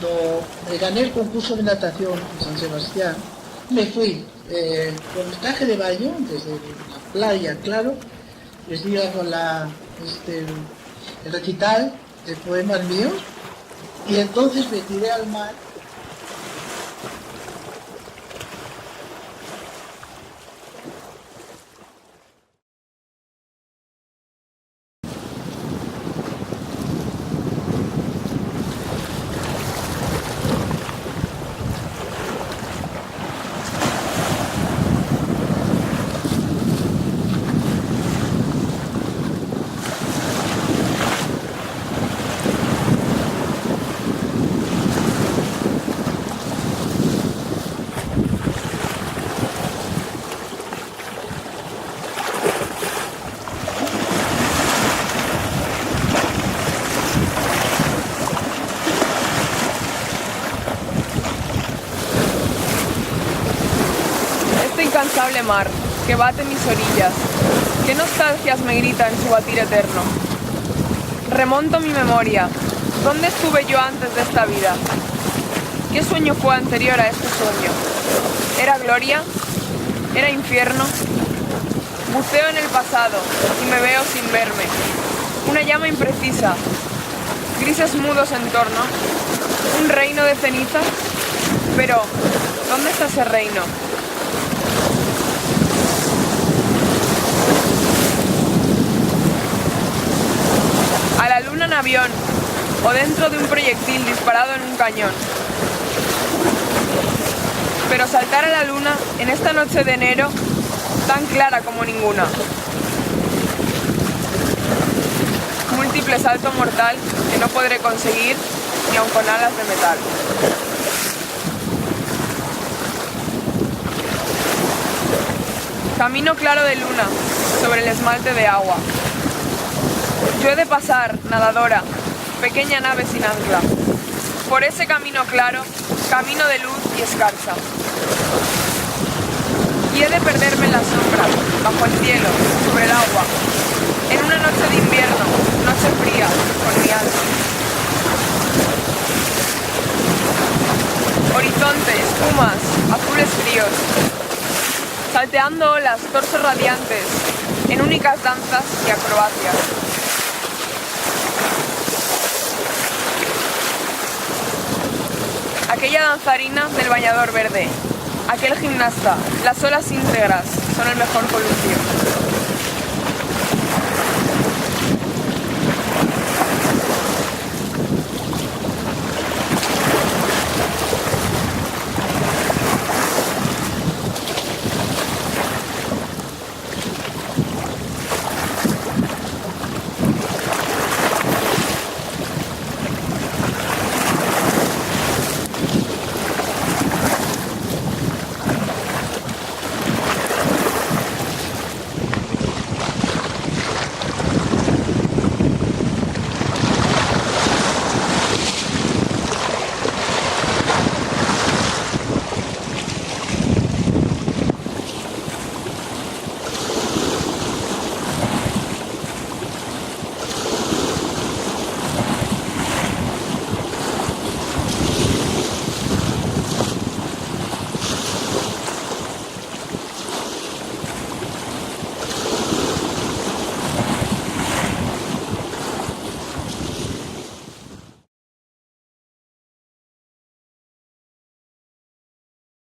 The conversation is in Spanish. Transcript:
cuando me gané el concurso de natación en San Sebastián, me fui con el traje de baño desde la playa, claro, les di con el recital de poemas míos y entonces me tiré al mar. Incansable mar, que bate mis orillas, qué nostalgias me grita en su batir eterno. Remonto mi memoria, ¿dónde estuve yo antes de esta vida? ¿Qué sueño fue anterior a este sueño? ¿Era gloria? ¿Era infierno? Buceo en el pasado y me veo sin verme, una llama imprecisa, grises mudos en torno, un reino de cenizas, pero ¿dónde está ese reino? A la luna en avión o dentro de un proyectil disparado en un cañón. Pero saltar a la luna en esta noche de enero tan clara como ninguna. Múltiple salto mortal que no podré conseguir ni aun con alas de metal. Camino claro de luna sobre el esmalte de agua. Yo he de pasar, nadadora, pequeña nave sin ancla, por ese camino claro, camino de luz y escarcha. Y he de perderme en la sombra, bajo el cielo, sobre el agua, en una noche de invierno, noche fría, con mi alma. Horizonte, espumas, azules fríos, salteando olas, torsos radiantes, en únicas danzas y acrobacias. Aquella danzarina del bañador verde, aquel gimnasta, las olas íntegras son el mejor columpio.